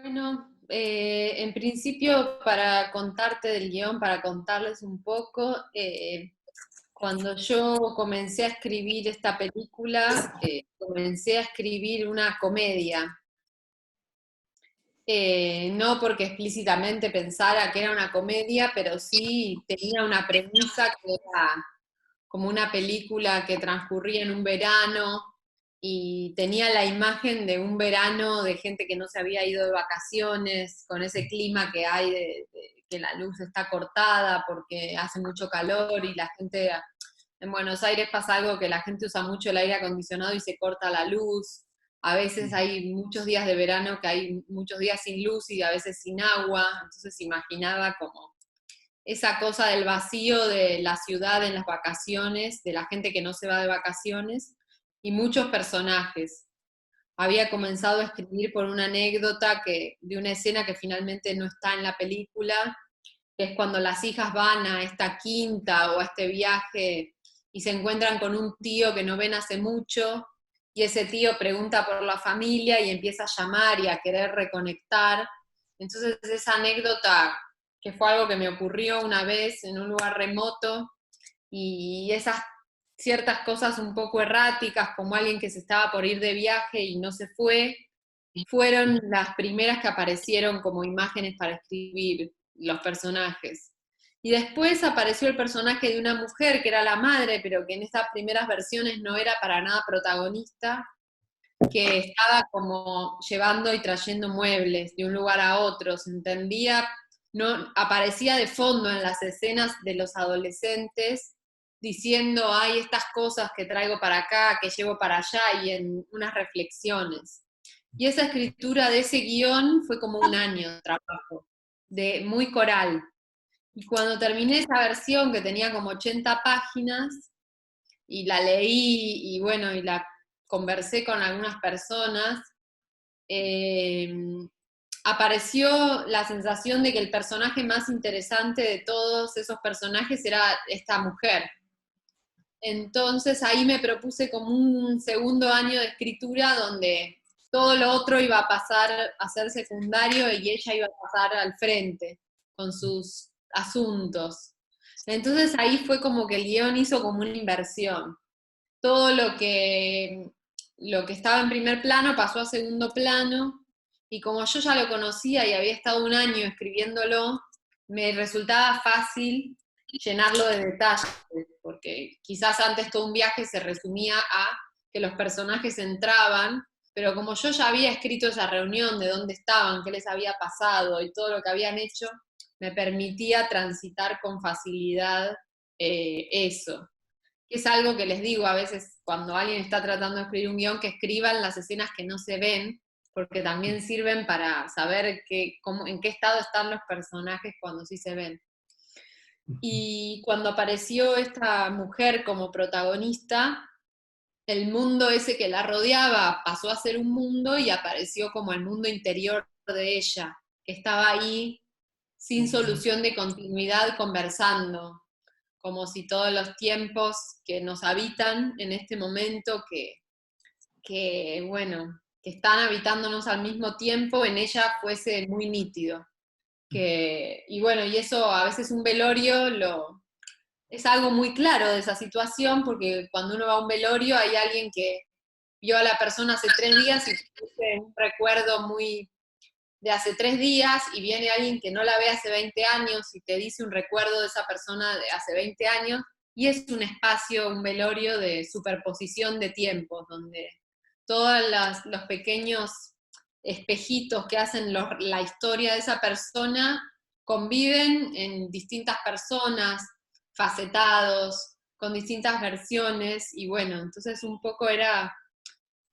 Bueno, en principio para contarte del guión, para contarles un poco, cuando yo comencé a escribir esta película, comencé a escribir una comedia. No porque explícitamente pensara que era una comedia, pero sí tenía una premisa que era como una película que transcurría en un verano y tenía la imagen de un verano de gente que no se había ido de vacaciones, con ese clima que hay de que la luz está cortada porque hace mucho calor y la gente, en Buenos Aires pasa algo que la gente usa mucho el aire acondicionado y se corta la luz. A veces hay muchos días de verano que hay muchos días sin luz y a veces sin agua, entonces imaginaba como esa cosa del vacío de la ciudad en las vacaciones, de la gente que no se va de vacaciones, y muchos personajes. Había comenzado a escribir por una anécdota de una escena que finalmente no está en la película, que es cuando las hijas van a esta quinta o a este viaje y se encuentran con un tío que no ven hace mucho, y ese tío pregunta por la familia y empieza a llamar y a querer reconectar. Entonces esa anécdota, que fue algo que me ocurrió una vez en un lugar remoto, y esas ciertas cosas un poco erráticas, como alguien que se estaba por ir de viaje y no se fue, fueron las primeras que aparecieron como imágenes para escribir los personajes. Y después apareció el personaje de una mujer que era la madre, pero que en estas primeras versiones no era para nada protagonista, que estaba como llevando y trayendo muebles de un lugar a otro, se entendía, no aparecía de fondo en las escenas de los adolescentes diciendo, hay estas cosas que traigo para acá, que llevo para allá, y en unas reflexiones. Y esa escritura de ese guión fue como un año de trabajo, muy coral. Y cuando terminé esa versión, que tenía como 80 páginas, y la leí, y bueno, y la conversé con algunas personas, eh, apareció la sensación de que el personaje más interesante de todos esos personajes era esta mujer. Entonces ahí me propuse como un segundo año de escritura donde todo lo otro iba a pasar a ser secundario y ella iba a pasar al frente con sus asuntos. Entonces ahí fue como que el guión hizo como una inversión. Todo lo que estaba en primer plano pasó a segundo plano, y como yo ya lo conocía y había estado un año escribiéndolo, me resultaba fácil llenarlo de detalles, porque quizás antes todo un viaje se resumía a que los personajes entraban, pero como yo ya había escrito esa reunión de dónde estaban, qué les había pasado y todo lo que habían hecho, me permitía transitar con facilidad eso, que es algo que les digo a veces cuando alguien está tratando de escribir un guión, que escriban las escenas que no se ven, porque también sirven para saber en qué estado están los personajes cuando sí se ven. Y cuando apareció esta mujer como protagonista, el mundo ese que la rodeaba pasó a ser un mundo y apareció como el mundo interior de ella, que estaba ahí sin solución de continuidad conversando, como si todos los tiempos que nos habitan en este momento, bueno, que están habitándonos al mismo tiempo, en ella fuese muy nítido. Y bueno, y eso a veces un velorio es algo muy claro de esa situación, porque cuando uno va a un velorio hay alguien que vio a la persona hace 3 días y tiene un recuerdo muy de hace 3 días, y viene alguien que no la ve hace 20 años y te dice un recuerdo de esa persona de hace 20 años, y es un espacio, un velorio de superposición de tiempos, donde todos los pequeños espejitos que hacen la historia de esa persona conviven en distintas personas, facetados, con distintas versiones, y bueno, entonces un poco era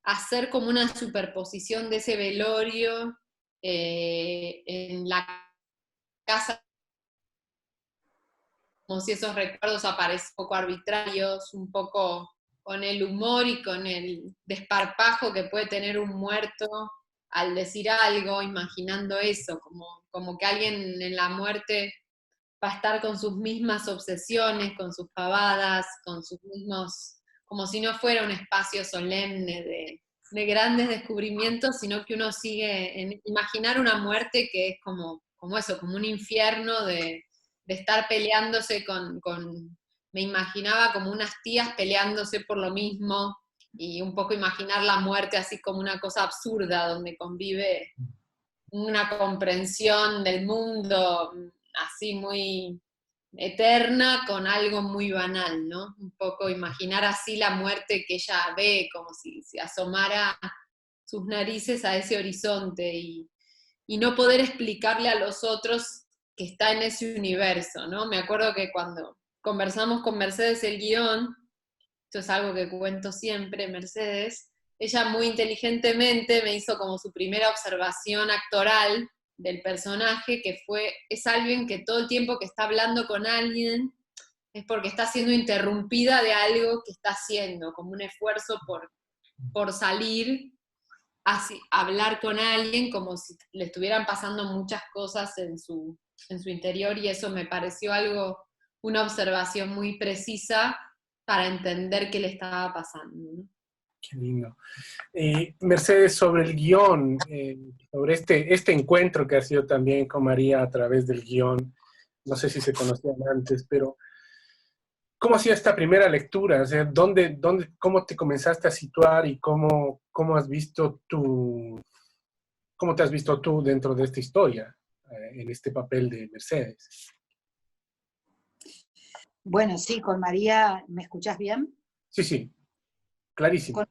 hacer como una superposición de ese velorio en la casa, como si esos recuerdos aparecen un poco arbitrarios, un poco con el humor y con el desparpajo que puede tener un muerto al decir algo, imaginando eso, como que alguien en la muerte va a estar con sus mismas obsesiones, con sus pavadas, con sus mismos, como si no fuera un espacio solemne de grandes descubrimientos, sino que uno sigue en imaginar una muerte que es como eso, como un infierno de estar peleándose me imaginaba como unas tías peleándose por lo mismo, y un poco imaginar la muerte así como una cosa absurda, donde convive una comprensión del mundo así muy eterna con algo muy banal, ¿no? Un poco imaginar así la muerte que ella ve, como si se asomara sus narices a ese horizonte y no poder explicarle a los otros que está en ese universo, ¿no? Me acuerdo que cuando conversamos con Mercedes el guión, esto es algo que cuento siempre, Mercedes, ella muy inteligentemente me hizo como su primera observación actoral del personaje, que es alguien que todo el tiempo que está hablando con alguien es porque está siendo interrumpida de algo que está haciendo, como un esfuerzo por salir, así, hablar con alguien como si le estuvieran pasando muchas cosas en su interior, y eso me pareció una observación muy precisa para entender qué le estaba pasando, ¿no? Qué lindo. Mercedes, sobre el guión, sobre este encuentro que ha sido también con María a través del guión, no sé si se conocían antes, pero ¿cómo ha sido esta primera lectura? O sea, cómo te comenzaste a situar y cómo has visto cómo te has visto tú dentro de esta historia, en este papel de Mercedes? Bueno, sí, con María, ¿me escuchás bien? Sí, sí, clarísimo.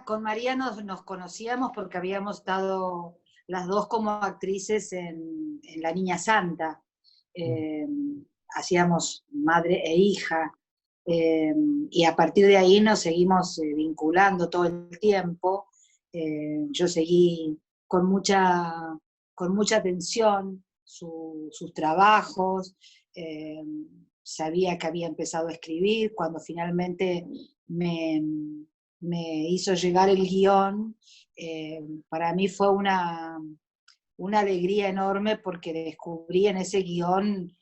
Con María nos conocíamos porque habíamos estado las dos como actrices en La Niña Santa. Eh, Hacíamos madre e hija. Y a partir de ahí nos seguimos vinculando todo el tiempo. Yo seguí con mucha atención sus trabajos. eh, Sabía que había empezado a escribir. Cuando finalmente me, me hizo llegar el guión, para mí fue una alegría enorme porque descubrí en ese guión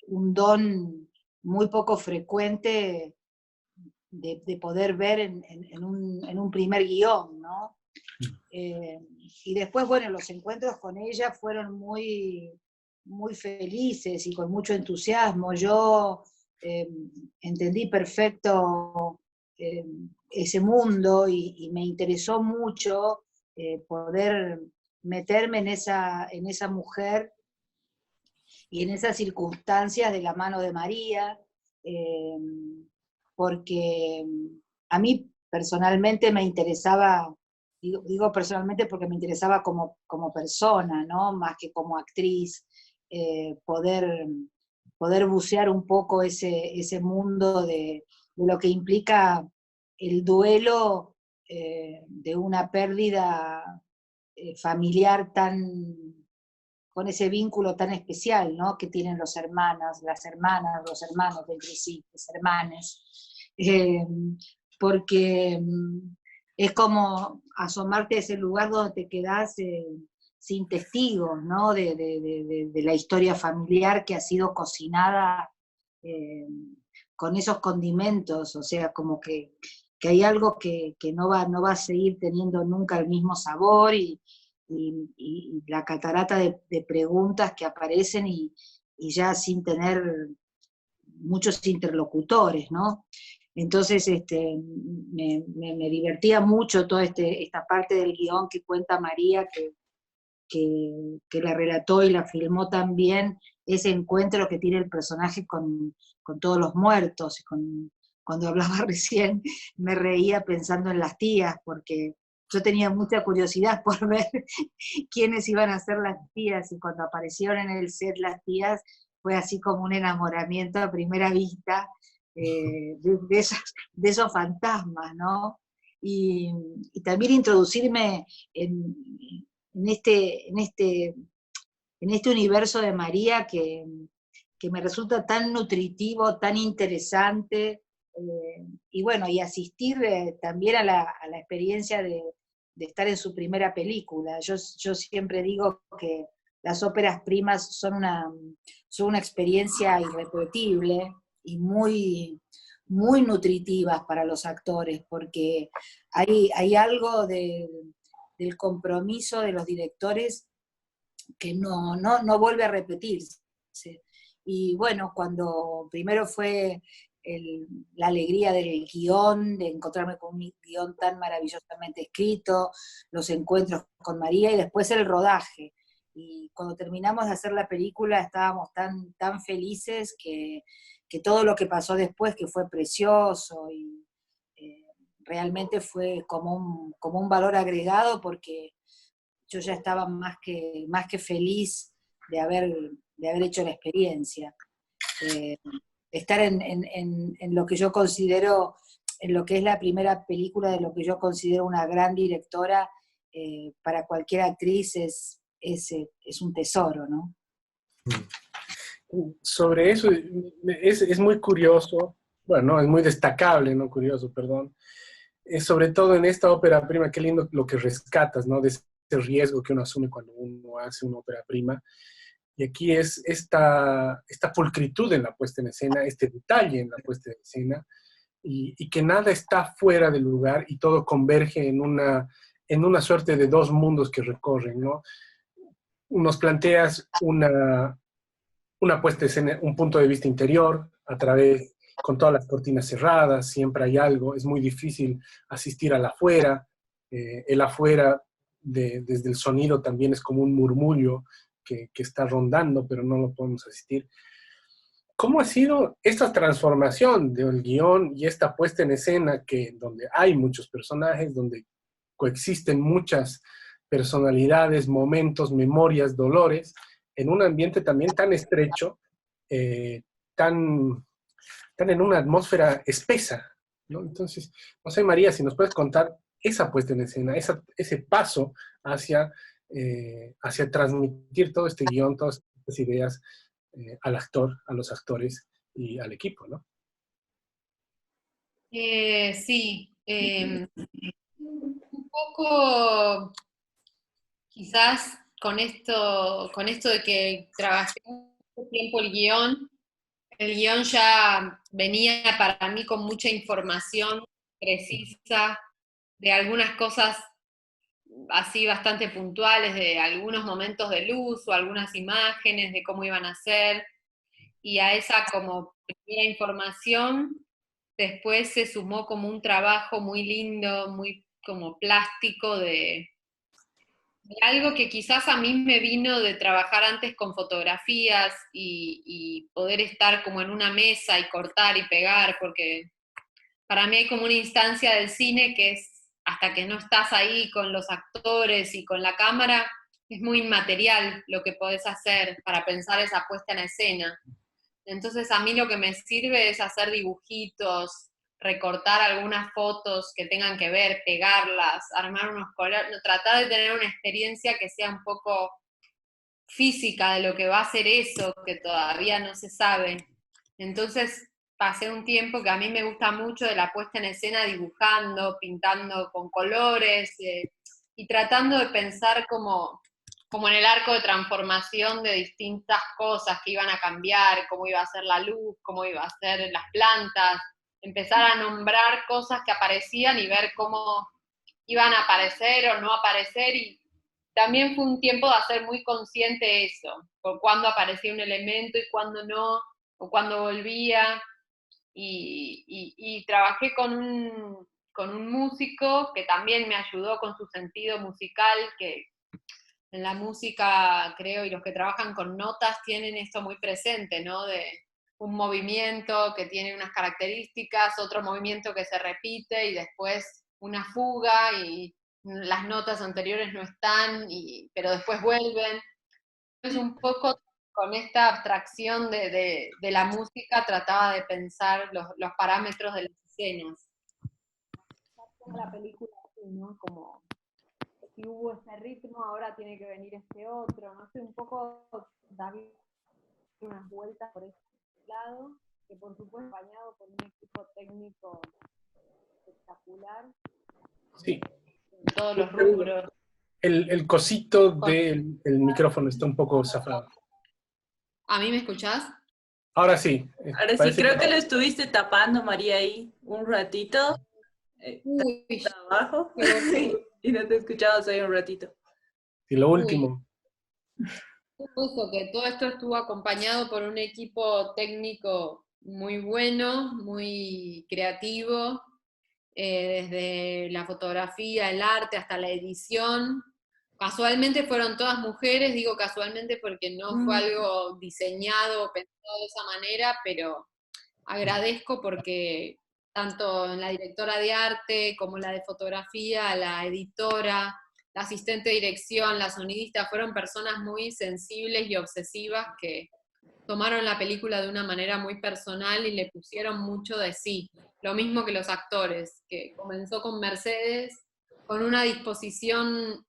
un don muy poco frecuente de poder ver en un primer guión, ¿no? Y después, bueno, los encuentros con ella fueron muy felices y con mucho entusiasmo. Yo entendí perfecto eh, ese mundo y me interesó mucho poder meterme en esa mujer y en esas circunstancias de la mano de María, eh, porque a mí personalmente me interesaba, digo personalmente porque me interesaba como persona, ¿no? Más que como actriz, poder bucear un poco ese mundo de lo que implica el duelo de una pérdida familiar con ese vínculo tan especial, ¿no? Que tienen los hermanas, las hermanas, los hermanos entre sí, los hermanes. Eh, Porque es como asomarte a ese lugar donde te quedás sin testigos, ¿no? De la historia familiar que ha sido cocinada eh, con esos condimentos, o sea, como que hay algo que no va a seguir teniendo nunca el mismo sabor y la catarata de preguntas que aparecen y ya sin tener muchos interlocutores, ¿no? Entonces me divertía mucho toda esta parte del guión que cuenta María, que la relató y la filmó también, ese encuentro que tiene el personaje con todos los muertos. Cuando hablaba recién me reía pensando en las tías, porque yo tenía mucha curiosidad por ver quiénes iban a ser las tías, y cuando aparecieron en el set las tías, fue así como un enamoramiento a primera vista de esos fantasmas, ¿no? Y también introducirme en este universo de María que me resulta tan nutritivo, tan interesante, y bueno, y asistir también a la experiencia de estar en su primera película. Yo siempre digo que las óperas primas son una experiencia irrepetible y muy nutritivas para los actores, porque hay algo del compromiso de los directores que no vuelve a repetirse. Y bueno, cuando primero fue la alegría del guión, de encontrarme con un guión tan maravillosamente escrito, los encuentros con María y después el rodaje. Y cuando terminamos de hacer la película estábamos tan felices que todo lo que pasó después, que fue precioso y realmente fue como un valor agregado, porque yo ya estaba más que feliz de haber hecho la experiencia. Estar en lo que yo considero, en lo que es la primera película de lo que yo considero una gran directora, para cualquier actriz es un tesoro, ¿no? Sobre eso es muy curioso, bueno, no, es muy destacable, no curioso, perdón, sobre todo en esta ópera prima, qué lindo lo que rescatas, ¿no? De ese riesgo que uno asume cuando uno hace una ópera prima. Y aquí es esta pulcritud en la puesta en escena, este detalle en la puesta en escena, y que nada está fuera del lugar y todo converge en una suerte de dos mundos que recorren, ¿no? Nos planteas una puesta en escena, un punto de vista interior, a través, con todas las cortinas cerradas, siempre hay algo, es muy difícil asistir al afuera, el afuera desde el sonido también es como un murmullo que está rondando, pero no lo podemos asistir. ¿Cómo ha sido esta transformación del guión y esta puesta en escena donde hay muchos personajes, donde coexisten muchas personalidades, momentos, memorias, dolores, en un ambiente también tan estrecho, tan, tan en una atmósfera espesa, ¿no? Entonces, no sé, María, si nos puedes contar esa puesta en escena, ese paso hacia transmitir todo este guión, todas estas ideas al actor, a los actores y al equipo, ¿no? Sí, un poco quizás con esto de que trabajé mucho tiempo el guión ya venía para mí con mucha información precisa de algunas cosas así bastante puntuales, de algunos momentos de luz o algunas imágenes de cómo iban a ser, y a esa como primera información después se sumó como un trabajo muy lindo, muy como plástico de algo que quizás a mí me vino de trabajar antes con fotografías y poder estar como en una mesa y cortar y pegar, porque para mí hay como una instancia del cine que es, hasta que no estás ahí con los actores y con la cámara, es muy inmaterial lo que podés hacer para pensar esa puesta en escena. Entonces a mí lo que me sirve es hacer dibujitos, recortar algunas fotos que tengan que ver, pegarlas, armar unos colores, tratar de tener una experiencia que sea un poco física de lo que va a ser eso, que todavía no se sabe. Entonces pasé un tiempo que a mí me gusta mucho de la puesta en escena dibujando, pintando con colores y tratando de pensar como en el arco de transformación de distintas cosas que iban a cambiar, cómo iba a ser la luz, cómo iba a ser las plantas, empezar a nombrar cosas que aparecían y ver cómo iban a aparecer o no aparecer, y también fue un tiempo de hacer muy consciente eso, por cuándo aparecía un elemento y cuándo no, o cuándo volvía, y trabajé con un músico que también me ayudó con su sentido musical, que en la música, creo, y los que trabajan con notas tienen esto muy presente, ¿no? De un movimiento que tiene unas características, otro movimiento que se repite y después una fuga y las notas anteriores no están, pero después vuelven. Es un poco con esta abstracción de la música trataba de pensar los parámetros de las escenas. Toda la película así, ¿no? Como si hubo este ritmo, ahora tiene que venir este otro, no sé, un poco darle unas vueltas por ese lado, que por supuesto acompañado por un equipo técnico espectacular Sí. en todos los rubros. El cosito del micrófono está un poco zafado. ¿A mí me escuchás? Ahora sí. Ahora sí, Parece creo que lo estuviste tapando, María, ahí un ratito. Uy, Abajo. qué horror. Y no te escuchabas ahí un ratito. y lo Uy. último. Eso, que todo esto estuvo acompañado por un equipo técnico muy bueno, muy creativo, desde la fotografía, el arte, hasta la edición. Casualmente fueron todas mujeres, digo casualmente porque no fue algo diseñado o pensado de esa manera, pero agradezco porque tanto la directora de arte como la de fotografía, la editora, la asistente de dirección, la sonidista, fueron personas muy sensibles y obsesivas que tomaron la película de una manera muy personal y le pusieron mucho de sí. Lo mismo que los actores, que comenzó con Mercedes, con una disposición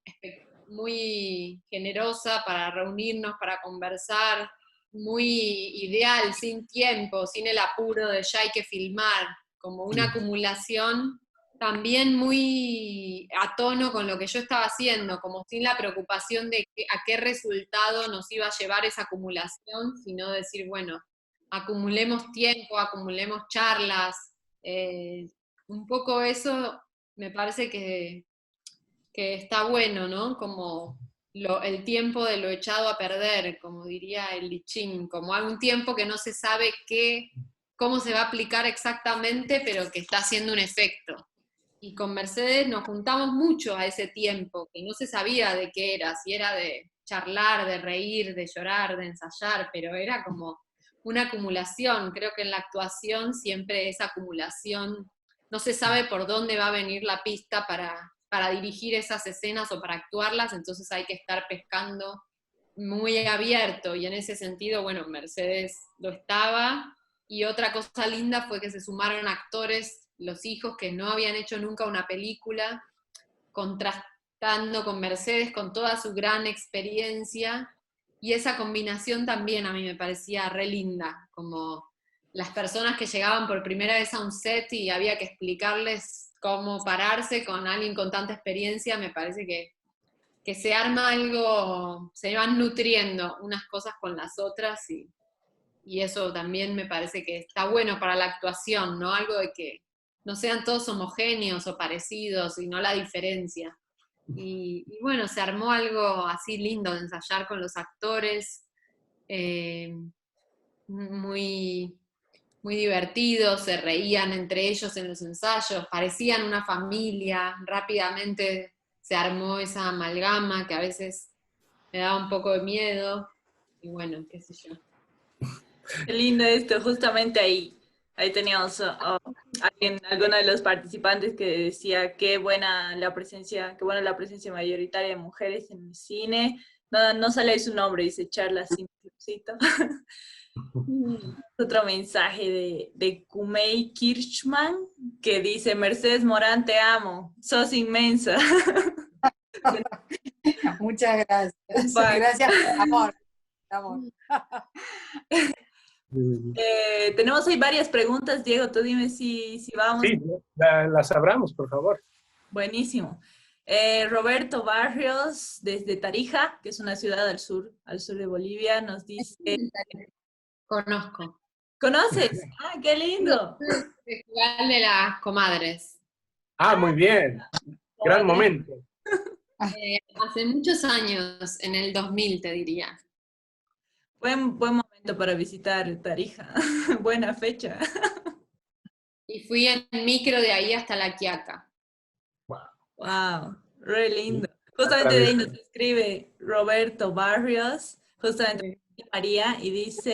muy generosa para reunirnos, para conversar, muy ideal, sin tiempo, sin el apuro de ya hay que filmar, como una acumulación también muy a tono con lo que yo estaba haciendo, como sin la preocupación de a qué resultado nos iba a llevar esa acumulación, sino decir, bueno, acumulemos tiempo, acumulemos charlas, un poco eso me parece que está bueno, ¿no? Como el tiempo de lo echado a perder, como diría el Lichín, como algún tiempo que no se sabe cómo se va a aplicar exactamente, pero que está haciendo un efecto. Y con Mercedes nos juntamos mucho a ese tiempo, que no se sabía de qué era, si era de charlar, de reír, de llorar, de ensayar, pero era como una acumulación. Creo que en la actuación siempre esa acumulación, no se sabe por dónde va a venir la pista para dirigir esas escenas o para actuarlas, entonces hay que estar pescando muy abierto, y en ese sentido, bueno, Mercedes lo estaba, y otra cosa linda fue que se sumaron actores, los hijos que no habían hecho nunca una película, contrastando con Mercedes, con toda su gran experiencia, y esa combinación también a mí me parecía re linda, como las personas que llegaban por primera vez a un set y había que explicarles cómo pararse con alguien con tanta experiencia, me parece que se arma algo, se van nutriendo unas cosas con las otras, y eso también me parece que está bueno para la actuación, ¿no? Algo de que no sean todos homogéneos o parecidos, sino la diferencia. Y bueno, se armó algo así lindo de ensayar con los actores, eh, muy, muy divertidos, se reían entre ellos en los ensayos, parecían una familia, rápidamente se armó esa amalgama que a veces me daba un poco de miedo, y bueno, qué sé yo. Qué lindo esto, justamente ahí teníamos alguno de los participantes que decía qué buena la presencia mayoritaria de mujeres en el cine. No sale su nombre, dice Charla sin Clubcito. Otro mensaje de Kumei Kirchman que dice: Mercedes Morán, te amo, sos inmensa. Muchas gracias. Gracias por amor. Amor. Tenemos ahí varias preguntas, Diego, tú dime si vamos. Sí, las abramos, por favor. Buenísimo. Roberto Barrios, desde Tarija, que es una ciudad al sur de Bolivia, nos dice... Conozco. ¿Conoces? ¡Ah, qué lindo! Festival de las Comadres. Ah, muy bien. Gran momento. Hace muchos años, en el 2000 te diría. Buen momento para visitar Tarija. Buena fecha. Y fui en micro de ahí hasta La Quiaca. Wow, re lindo. Justamente de ahí nos escribe Roberto Barrios, justamente María, y dice,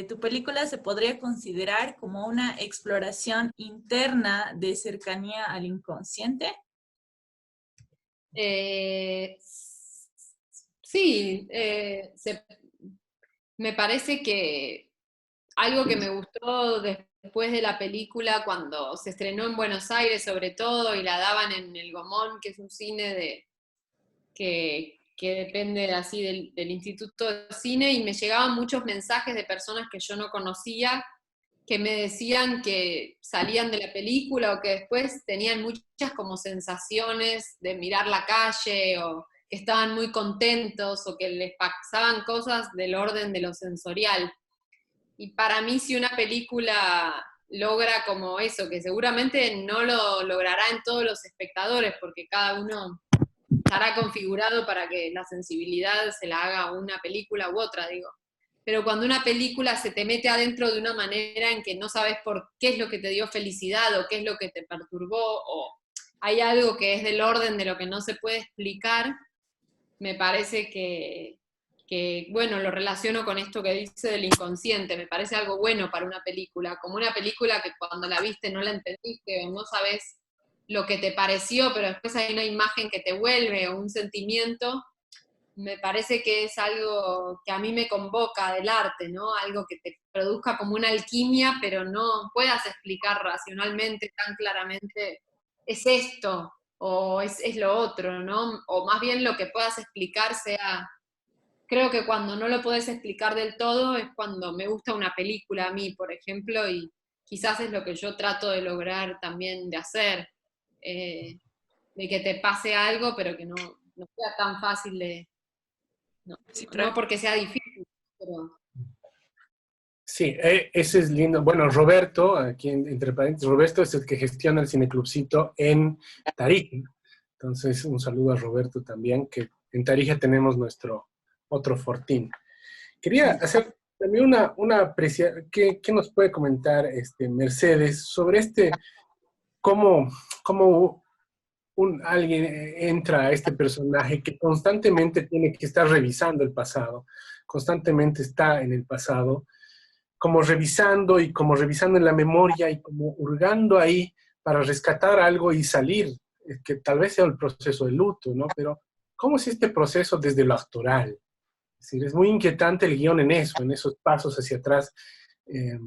tu película se podría considerar como una exploración interna de cercanía al inconsciente. Sí, me parece que algo que me gustó después de la película, cuando se estrenó en Buenos Aires sobre todo, y la daban en el Gomón, que es un cine que depende así del Instituto de Cine, y me llegaban muchos mensajes de personas que yo no conocía, que me decían que salían de la película o que después tenían muchas como sensaciones de mirar la calle, o que estaban muy contentos, o que les pasaban cosas del orden de lo sensorial. Y para mí si una película logra como eso, que seguramente no lo logrará en todos los espectadores, porque cada uno estará configurado para que la sensibilidad se la haga una película u otra, digo. Pero cuando una película se te mete adentro de una manera en que no sabes por qué es lo que te dio felicidad o qué es lo que te perturbó, o hay algo que es del orden de lo que no se puede explicar, me parece que, bueno, lo relaciono con esto que dice del inconsciente, me parece algo bueno para una película, como una película que cuando la viste no la entendiste o no sabes lo que te pareció, pero después hay una imagen que te vuelve o un sentimiento, me parece que es algo que a mí me convoca del arte, ¿no? Algo que te produzca como una alquimia, pero no puedas explicar racionalmente tan claramente, es esto o es lo otro, ¿no? O más bien lo que puedas explicar sea, creo que cuando no lo puedes explicar del todo es cuando me gusta una película a mí, por ejemplo, y quizás es lo que yo trato de lograr también de hacer, de que te pase algo, pero que no sea tan fácil de, no, Sí, no porque sea difícil, pero Sí, ese es lindo. Bueno, Roberto, aquí entre paréntesis, Roberto es el que gestiona el Cineclubcito en Tarija. Entonces, un saludo a Roberto también, que en Tarija tenemos nuestro otro fortín. Quería hacer también una apreciación. ¿Qué nos puede comentar Mercedes sobre cómo alguien entra a este personaje que constantemente tiene que estar revisando el pasado, constantemente está en el pasado, como revisando y como revisando en la memoria y como hurgando ahí para rescatar algo y salir, que tal vez sea el proceso de luto, ¿no? Pero ¿cómo es este proceso desde lo actoral? Es decir, es muy inquietante el guión en eso, en esos pasos hacia atrás, eh,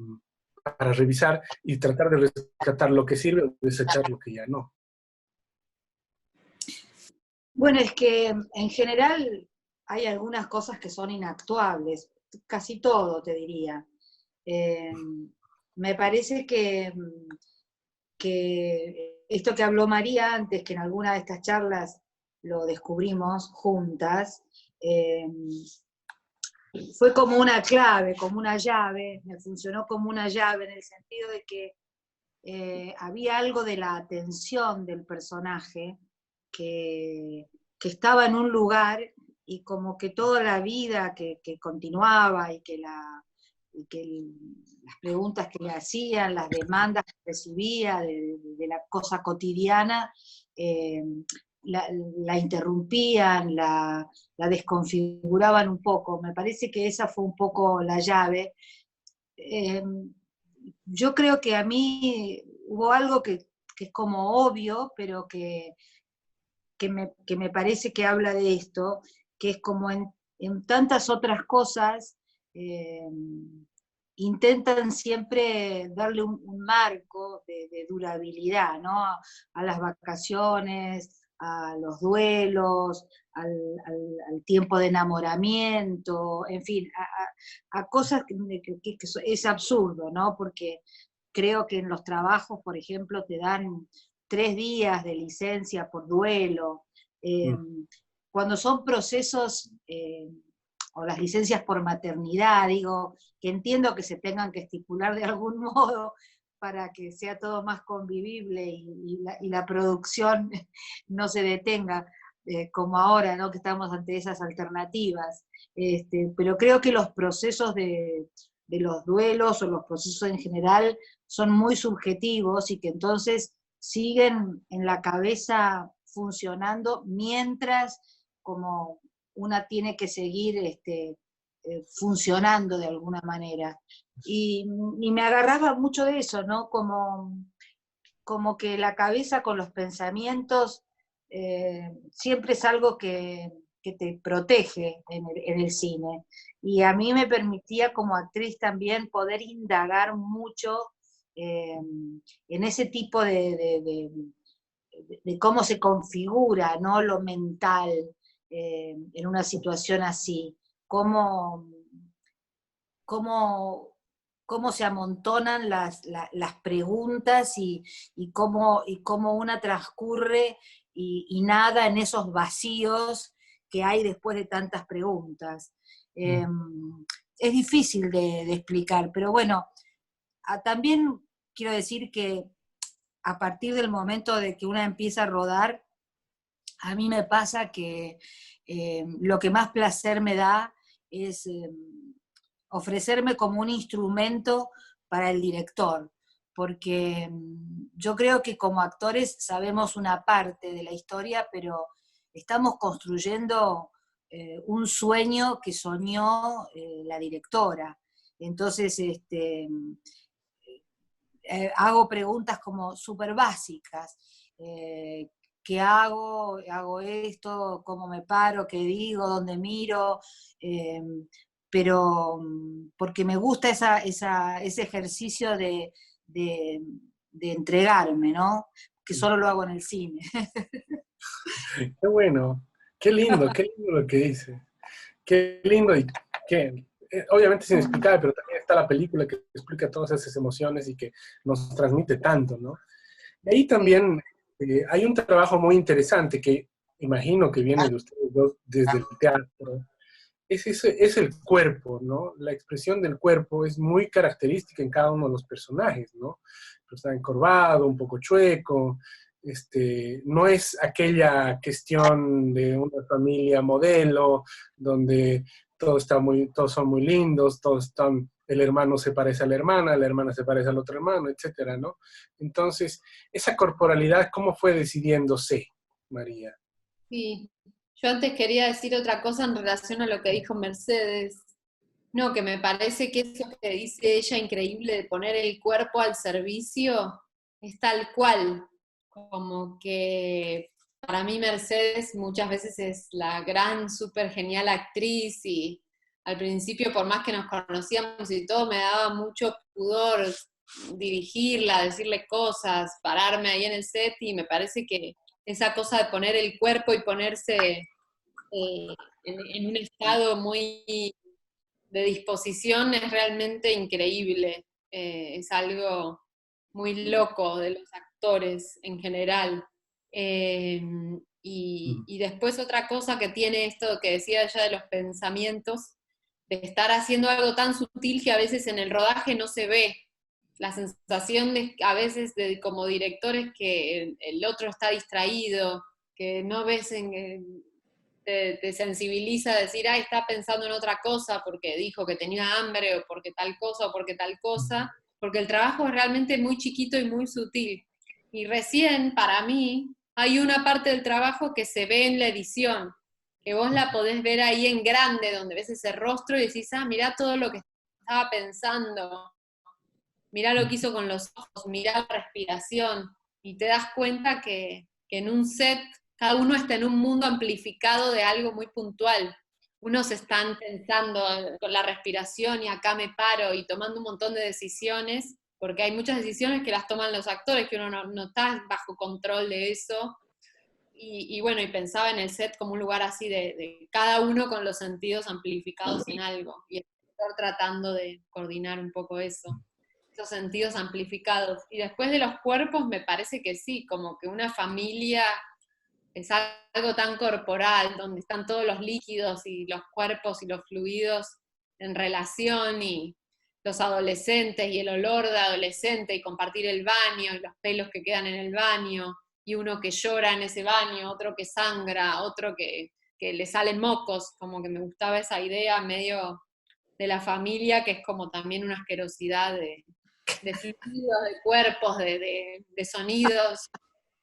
para revisar y tratar de rescatar lo que sirve o desechar lo que ya no. Bueno, es que en general hay algunas cosas que son inactuables, casi todo te diría. Eh, Me parece que esto que habló María antes, que en alguna de estas charlas lo descubrimos juntas, eh, fue como una clave, como una llave, me funcionó como una llave en el sentido de que había algo de la atención del personaje que estaba en un lugar y como que toda la vida que continuaba y que las preguntas que le hacían, las demandas que recibía de la cosa cotidiana, eh, la interrumpían, la desconfiguraban un poco. Me parece que esa fue un poco la llave. Eh, yo creo que a mí hubo algo que es como obvio, pero que me parece que habla de esto, que es como en tantas otras cosas, eh, intentan siempre darle un marco de durabilidad, ¿no? A las vacaciones, a los duelos, al tiempo de enamoramiento, en fin, a cosas que es absurdo, ¿no? Porque creo que en los trabajos, por ejemplo, te dan 3 días de licencia por duelo. Eh, Mm. Cuando son procesos, o las licencias por maternidad, digo, que entiendo que se tengan que estipular de algún modo para que sea todo más convivible y la producción no se detenga, como ahora, ¿no? Que estamos ante esas alternativas. Pero creo que los procesos de los duelos o los procesos en general son muy subjetivos y que entonces siguen en la cabeza funcionando mientras como una tiene que seguir funcionando de alguna manera. Y me agarraba mucho de eso, ¿no? Como que la cabeza con los pensamientos siempre es algo que te protege en el cine. Y a mí me permitía como actriz también poder indagar mucho en ese tipo de cómo se configura, ¿no? Lo mental en una situación así, cómo, cómo, cómo se amontonan las preguntas y cómo una transcurre y nada en esos vacíos que hay después de tantas preguntas. Eh, es difícil de explicar, pero bueno, también quiero decir que a partir del momento de que una empieza a rodar, a mí me pasa que lo que más placer me da es ofrecerme como un instrumento para el director, porque yo creo que como actores sabemos una parte de la historia, pero estamos construyendo un sueño que soñó la directora. Entonces, hago preguntas como súper básicas. ¿Qué hago? ¿Hago esto? ¿Cómo me paro? ¿Qué digo? ¿Dónde miro? Pero porque me gusta ese ejercicio de entregarme, ¿no? Que solo lo hago en el cine. Qué bueno, qué lindo lo que dice. Qué lindo y que obviamente es inexplicable, pero también está la película que explica todas esas emociones y que nos transmite tanto, ¿no? Y ahí también hay un trabajo muy interesante que imagino que viene de ustedes dos desde el teatro. Es el cuerpo, ¿no? La expresión del cuerpo es muy característica en cada uno de los personajes, ¿no? Está encorvado, un poco chueco, no es aquella cuestión de una familia modelo, donde todos son muy lindos, el hermano se parece a la hermana se parece al otro hermano, etcétera, ¿no? Entonces, esa corporalidad, ¿cómo fue decidiéndose, María? Sí, yo antes quería decir otra cosa en relación a lo que dijo Mercedes. No, que me parece que eso que dice ella increíble de poner el cuerpo al servicio es tal cual, como que para mí Mercedes muchas veces es la gran, súper genial actriz y al principio por más que nos conocíamos y todo me daba mucho pudor dirigirla, decirle cosas, pararme ahí en el set y me parece que esa cosa de poner el cuerpo y ponerse en un estado muy de disposición es realmente increíble. Es algo muy loco de los actores en general. Y después otra cosa que tiene esto que decía ella de los pensamientos, de estar haciendo algo tan sutil que a veces en el rodaje no se ve. La sensación de, a veces de, como directores que el otro está distraído, que no ves te sensibiliza a decir, ay, está pensando en otra cosa porque dijo que tenía hambre o porque tal cosa o porque tal cosa, porque el trabajo es realmente muy chiquito y muy sutil. Y recién, para mí, hay una parte del trabajo que se ve en la edición, que vos la podés ver ahí en grande, donde ves ese rostro y decís, ah, mirá todo lo que estaba pensando, mirá lo que hizo con los ojos, mirá la respiración, y te das cuenta que en un set cada uno está en un mundo amplificado de algo muy puntual. Unos están pensando con la respiración y acá me paro y tomando un montón de decisiones, porque hay muchas decisiones que las toman los actores, que uno no está bajo control de eso. Y bueno, y pensaba en el set como un lugar así de cada uno con los sentidos amplificados en algo, y el actor tratando de coordinar un poco eso, esos sentidos amplificados. Y después de los cuerpos me parece que sí, como que una familia es algo tan corporal, donde están todos los líquidos y los cuerpos y los fluidos en relación, y los adolescentes y el olor de adolescente y compartir el baño y los pelos que quedan en el baño, y uno que llora en ese baño, otro que sangra, otro que le salen mocos, como que me gustaba esa idea medio de la familia, que es como también una asquerosidad de fluidos, de cuerpos, de sonidos.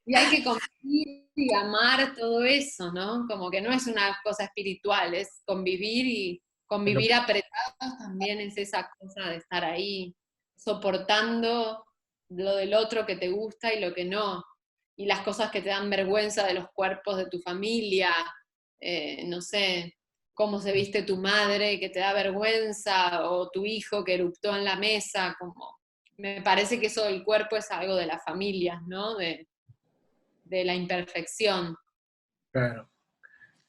Y hay que convivir y amar todo eso, ¿no? Como que no es una cosa espiritual, es convivir, y convivir apretados también es esa cosa de estar ahí soportando lo del otro que te gusta y lo que no. Y las cosas que te dan vergüenza de los cuerpos de tu familia, no sé, cómo se viste tu madre que te da vergüenza, o tu hijo que eruptó en la mesa, como me parece que eso del cuerpo es algo de las familias, ¿no? De la imperfección. Claro,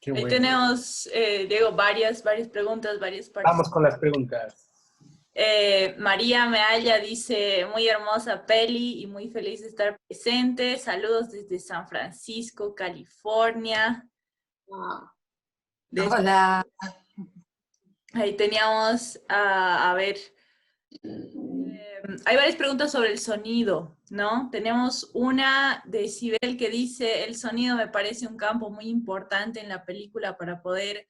qué Ahí bueno. tenemos, Diego, varias preguntas, varias partes. Vamos con las preguntas. María Mealla dice, muy hermosa peli y muy feliz de estar presente. Saludos desde San Francisco, California. Wow. Hola. Ahí teníamos, a ver, hay varias preguntas sobre el sonido, ¿no? Tenemos una de Sibel que dice, el sonido me parece un campo muy importante en la película para poder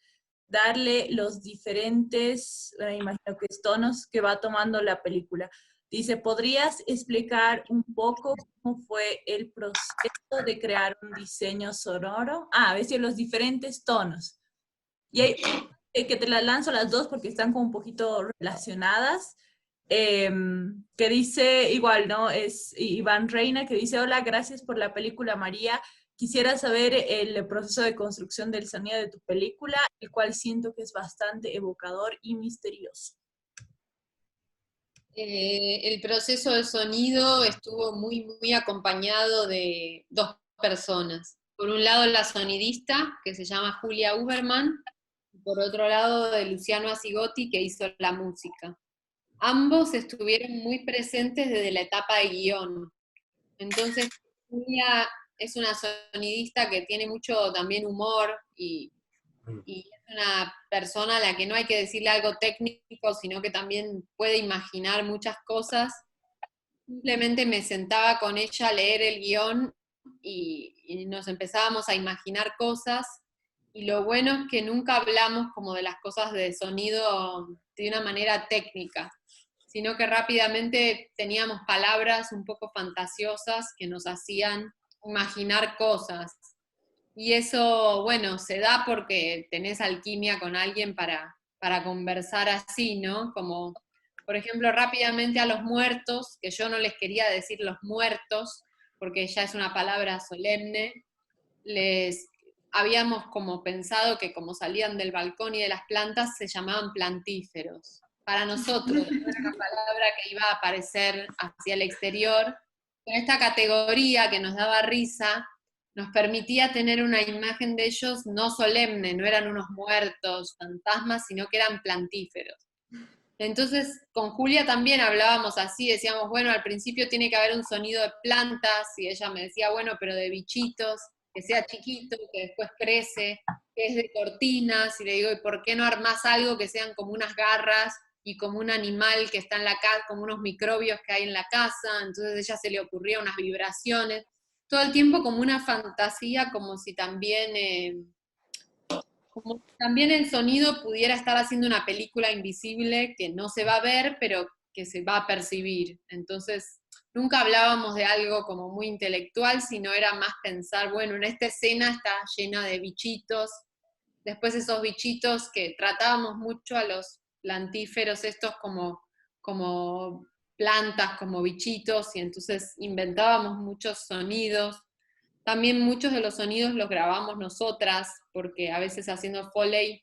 darle los diferentes, me imagino que es tonos que va tomando la película. Dice, ¿podrías explicar un poco cómo fue el proceso de crear un diseño sonoro? Ah, es decir, los diferentes tonos. Y hay que te las lanzo las dos porque están como un poquito relacionadas. Que dice, igual, ¿no? Es Iván Reina que dice, hola, gracias por la película María. Quisiera saber el proceso de construcción del sonido de tu película, el cual siento que es bastante evocador y misterioso. El proceso de sonido estuvo muy acompañado de dos personas. Por un lado, la sonidista, que se llama Julia Uberman, y por otro lado, de Luciano Asigotti, que hizo la música. Ambos estuvieron muy presentes desde la etapa de guión. Entonces, Julia es una sonidista que tiene mucho también humor y es una persona a la que no hay que decirle algo técnico, sino que también puede imaginar muchas cosas. Simplemente me sentaba con ella a leer el guión y nos empezábamos a imaginar cosas. Y lo bueno es que nunca hablamos como de las cosas de sonido de una manera técnica, sino que rápidamente teníamos palabras un poco fantasiosas que nos hacían imaginar cosas. Y eso, bueno, se da porque tenés alquimia con alguien para conversar así, ¿no? Como, por ejemplo, rápidamente a los muertos, que yo no les quería decir los muertos, porque ya es una palabra solemne, les habíamos como pensado que como salían del balcón y de las plantas se llamaban plantíferos. Para nosotros, no era una palabra que iba a aparecer hacia el exterior, pero esta categoría que nos daba risa nos permitía tener una imagen de ellos no solemne, no eran unos muertos, fantasmas, sino que eran plantíferos. Entonces, con Julia también hablábamos así, decíamos, bueno, al principio tiene que haber un sonido de plantas, y ella me decía, bueno, pero de bichitos, que sea chiquito, que después crece, que es de cortinas, y le digo, ¿y por qué no armás algo que sean como unas garras y como un animal que está en la casa, como unos microbios que hay en la casa? Entonces a ella se le ocurría unas vibraciones, todo el tiempo como una fantasía, como si también como también el sonido pudiera estar haciendo una película invisible que no se va a ver, pero que se va a percibir. Entonces, nunca hablábamos de algo como muy intelectual, sino era más pensar, bueno, en esta escena está llena de bichitos, después esos bichitos que tratábamos mucho a los plantíferos estos como plantas, como bichitos, y entonces inventábamos muchos sonidos. También muchos de los sonidos los grabamos nosotras, porque a veces haciendo Foley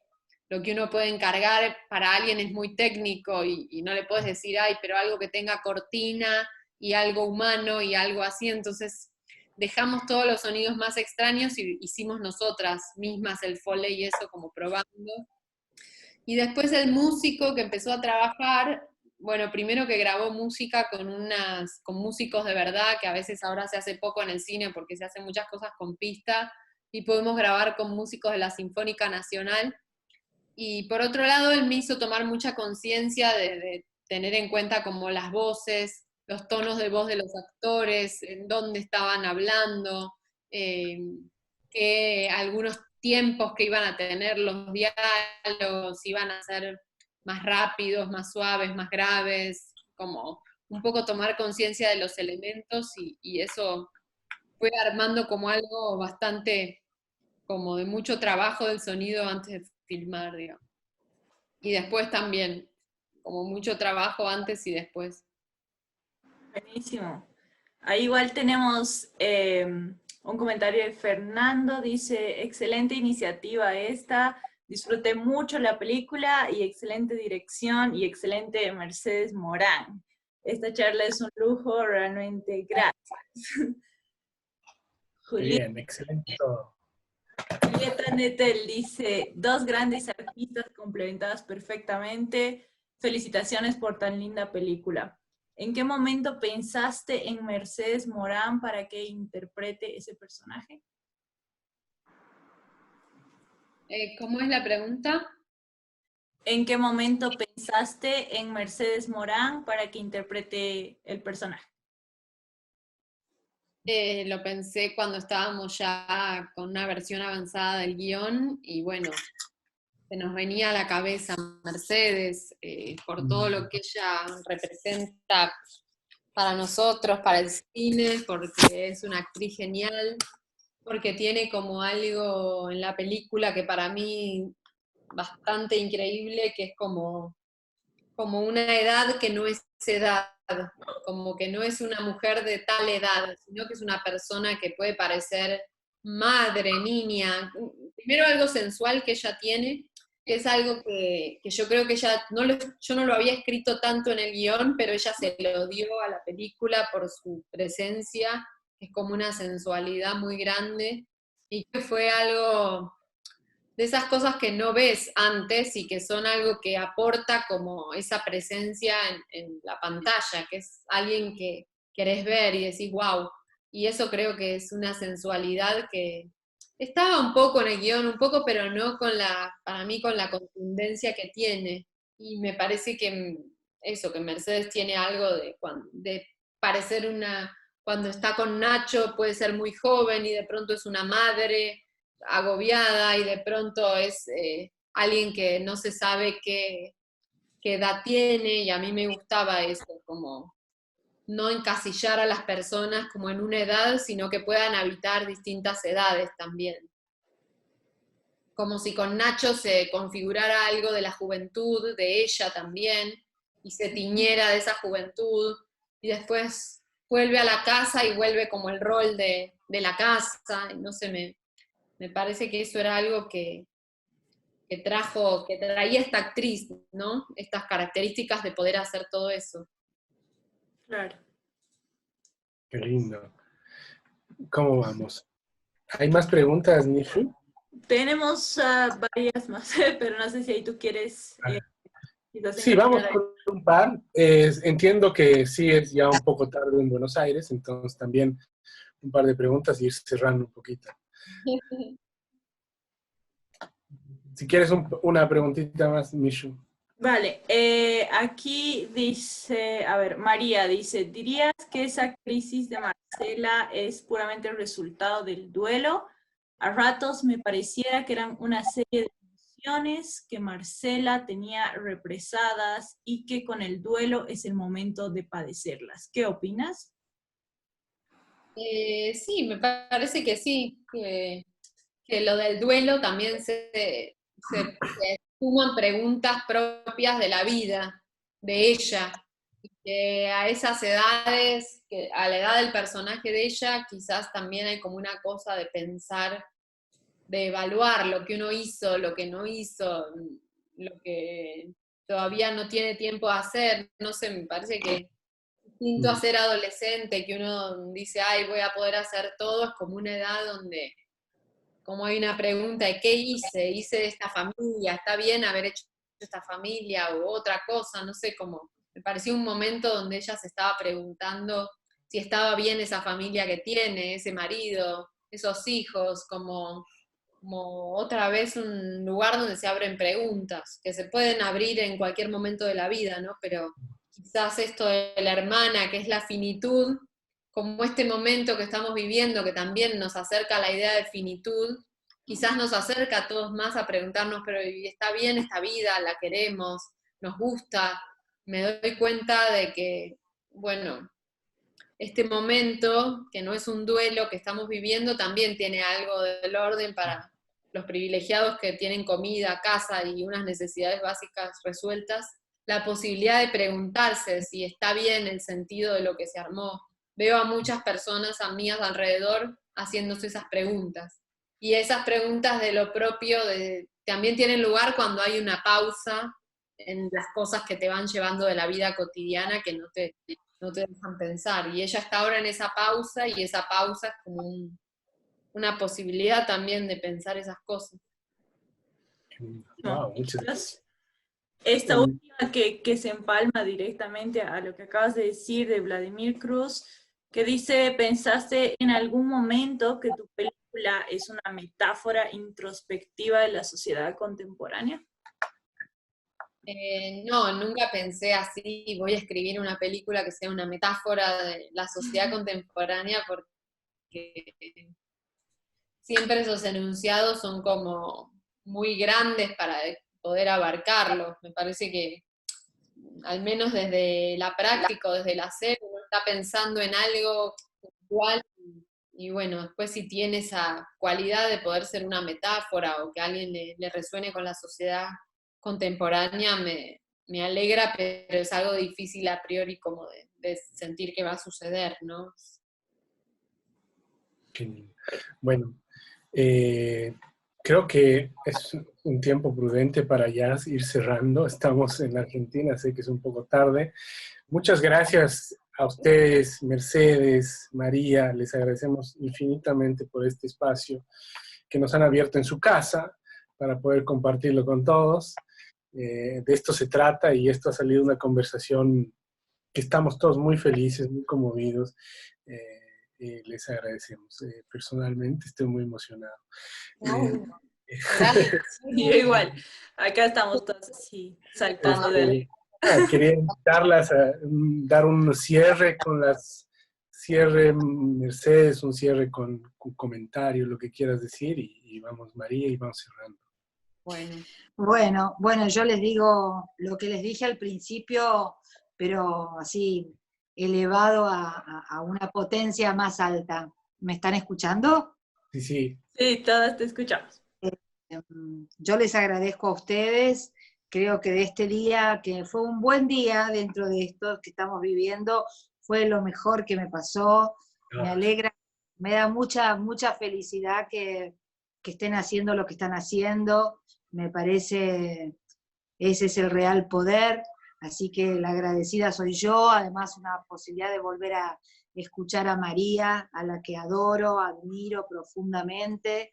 lo que uno puede encargar para alguien es muy técnico y no le puedes decir, ay, pero algo que tenga cortina y algo humano y algo así. Entonces dejamos todos los sonidos más extraños y hicimos nosotras mismas el Foley y eso como probando. Y después el músico que empezó a trabajar, bueno, primero que grabó música con músicos de verdad, que a veces ahora se hace poco en el cine porque se hacen muchas cosas con pista, y podemos grabar con músicos de la Sinfónica Nacional. Y por otro lado, él me hizo tomar mucha conciencia de tener en cuenta como las voces, los tonos de voz de los actores, en dónde estaban hablando, eh, que algunos tiempos que iban a tener los diálogos iban a ser más rápidos, más suaves, más graves, como un poco tomar conciencia de los elementos y eso fue armando como algo bastante como de mucho trabajo del sonido antes de filmar, digamos. Y después también, como mucho trabajo antes y después. Buenísimo. Ahí igual tenemos un comentario de Fernando, dice, excelente iniciativa esta, disfruté mucho la película y excelente dirección y excelente Mercedes Morán. Esta charla es un lujo, realmente gracias. Muy bien, excelente todo. Julieta Nettel dice, dos grandes artistas complementadas perfectamente, felicitaciones por tan linda película. ¿En qué momento pensaste en Mercedes Morán para que interprete ese personaje? ¿Cómo es la pregunta? ¿En qué momento pensaste en Mercedes Morán para que interprete el personaje? Lo pensé cuando estábamos ya con una versión avanzada del guión y bueno, se nos venía a la cabeza Mercedes por todo lo que ella representa para nosotros, para el cine, porque es una actriz genial, porque tiene como algo en la película que para mí bastante increíble, que es como una edad que no es edad, como que no es una mujer de tal edad, sino que es una persona que puede parecer madre, niña. Primero algo sensual que ella tiene, que es algo que yo creo que ella, yo no lo había escrito tanto en el guión, pero ella se lo dio a la película por su presencia, que es como una sensualidad muy grande, y que fue algo de esas cosas que no ves antes y que son algo que aporta como esa presencia en la pantalla, que es alguien que querés ver y decís, wow. Y eso creo que es una sensualidad que estaba un poco en el guión, un poco, pero no con para mí con la contundencia que tiene. Y me parece que eso, que Mercedes tiene algo de parecer cuando está con Nacho puede ser muy joven y de pronto es una madre agobiada y de pronto es alguien que no se sabe qué edad tiene, y a mí me gustaba eso, como no encasillar a las personas como en una edad, sino que puedan habitar distintas edades también. Como si con Nacho se configurara algo de la juventud, de ella también, y se tiñera de esa juventud, y después vuelve a la casa y vuelve como el rol de la casa, no sé, me parece que eso era algo que traía esta actriz, ¿no? Estas características de poder hacer todo eso. Claro. Qué lindo. ¿Cómo vamos? ¿Hay más preguntas, Nishu? Tenemos varias más, pero no sé si ahí tú quieres quizás Sí, vamos encaminar. con un par. Entiendo que sí es ya un poco tarde en Buenos Aires, entonces también un par de preguntas y ir cerrando un poquito. Si quieres una preguntita más, Nishu. Vale, aquí dice, a ver, María dice, ¿dirías que esa crisis de Marcela es puramente el resultado del duelo? A ratos me pareciera que eran una serie de emociones que Marcela tenía represadas y que con el duelo es el momento de padecerlas. ¿Qué opinas? Sí, me parece que sí, que lo del duelo también se suman preguntas propias de la vida, de ella, y que a esas edades, que a la edad del personaje de ella, quizás también hay como una cosa de pensar, de evaluar lo que uno hizo, lo que no hizo, lo que todavía no tiene tiempo de hacer, no sé, me parece que distinto a ser adolescente, que uno dice, ay, voy a poder hacer todo, es como una edad donde, como hay una pregunta de qué hice, hice de esta familia, está bien haber hecho esta familia o otra cosa, no sé, como me pareció un momento donde ella se estaba preguntando si estaba bien esa familia que tiene, ese marido, esos hijos, como otra vez un lugar donde se abren preguntas, que se pueden abrir en cualquier momento de la vida, ¿no? Pero quizás esto de la hermana, que es la finitud, como este momento que estamos viviendo, que también nos acerca a la idea de finitud, quizás nos acerca a todos más a preguntarnos, pero ¿está bien esta vida? ¿La queremos? ¿Nos gusta? Me doy cuenta de que, bueno, este momento, que no es un duelo que estamos viviendo, también tiene algo del orden para los privilegiados que tienen comida, casa y unas necesidades básicas resueltas, la posibilidad de preguntarse si está bien el sentido de lo que se armó. Veo a muchas personas, amigas alrededor, haciéndose esas preguntas. Y esas preguntas de lo propio también tienen lugar cuando hay una pausa en las cosas que te van llevando de la vida cotidiana que no te dejan pensar. Y ella está ahora en esa pausa, y esa pausa es como una posibilidad también de pensar esas cosas. Wow, muchas gracias. Esta última que se empalma directamente a lo que acabas de decir de Vladimir Cruz, que dice, ¿pensaste en algún momento que tu película es una metáfora introspectiva de la sociedad contemporánea? No, nunca pensé así, voy a escribir una película que sea una metáfora de la sociedad contemporánea, porque siempre esos enunciados son como muy grandes para poder abarcarlos. Me parece que, al menos desde la práctica o desde el hacer, uno está pensando en algo puntual y bueno, después si tiene esa cualidad de poder ser una metáfora o que a alguien le resuene con la sociedad contemporánea, me alegra, pero es algo difícil a priori como de sentir que va a suceder, ¿no? Genial. Bueno, creo que es un tiempo prudente para ya ir cerrando. Estamos en Argentina, sé que es un poco tarde. Muchas gracias a ustedes, Mercedes, María, les agradecemos infinitamente por este espacio que nos han abierto en su casa para poder compartirlo con todos. De esto se trata y esto ha salido una conversación que estamos todos muy felices, muy conmovidos. Les agradecemos. Personalmente estoy muy emocionado. No, Eh, gracias. Yo igual. Acá estamos todos así, saltando de alegría. Quería invitarlas a dar un cierre con las cierre Mercedes, un cierre con comentario, lo que quieras decir, y vamos María y vamos cerrando. Bueno, Bueno, yo les digo lo que les dije al principio, pero así elevado a una potencia más alta. ¿Me están escuchando? Sí, sí, Sí, todas te escuchamos. Yo les agradezco a ustedes, creo que de este día, que fue un buen día dentro de esto que estamos viviendo, fue lo mejor que me pasó, me alegra, me da mucha felicidad que estén haciendo lo que están haciendo, me parece, ese es el real poder, así que la agradecida soy yo, además una posibilidad de volver a escuchar a María, a la que adoro, admiro profundamente.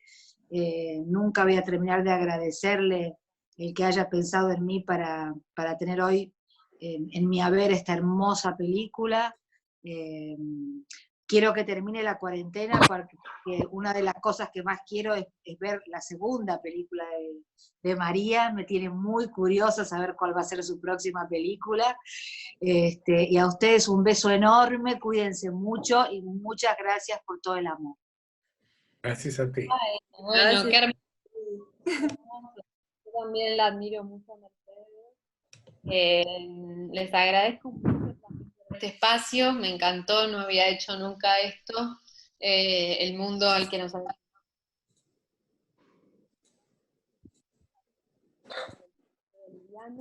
Nunca voy a terminar de agradecerle el que haya pensado en mí para tener hoy en mi haber esta hermosa película. Eh, Quiero que termine la cuarentena porque una de las cosas que más quiero es ver la segunda película de María. Me tiene muy curiosa saber cuál va a ser su próxima película. Y a ustedes un beso enorme, cuídense mucho y muchas gracias por todo el amor. gracias a ti. bueno, qué Gracias. hermoso. Yo también la admiro mucho a Mercedes. Les agradezco mucho también por este espacio, me encantó, no había hecho nunca esto. El mundo al que nos ha...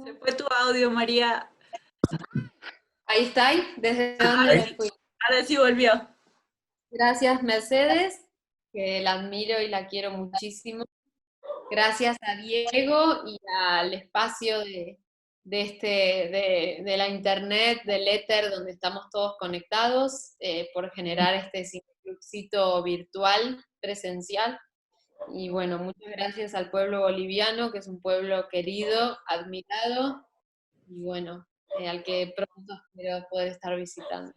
Se fue tu audio, María. Ahí está, ¿desde dónde Ahora me sí, fui? ahora sí volvió. Gracias, Mercedes, que la admiro y la quiero muchísimo. Gracias a Diego y al espacio de la internet, del éter, donde estamos todos conectados, por generar este cineclubcito virtual, presencial. Y bueno, muchas gracias al pueblo boliviano, que es un pueblo querido, admirado, y bueno, al que pronto espero poder estar visitando.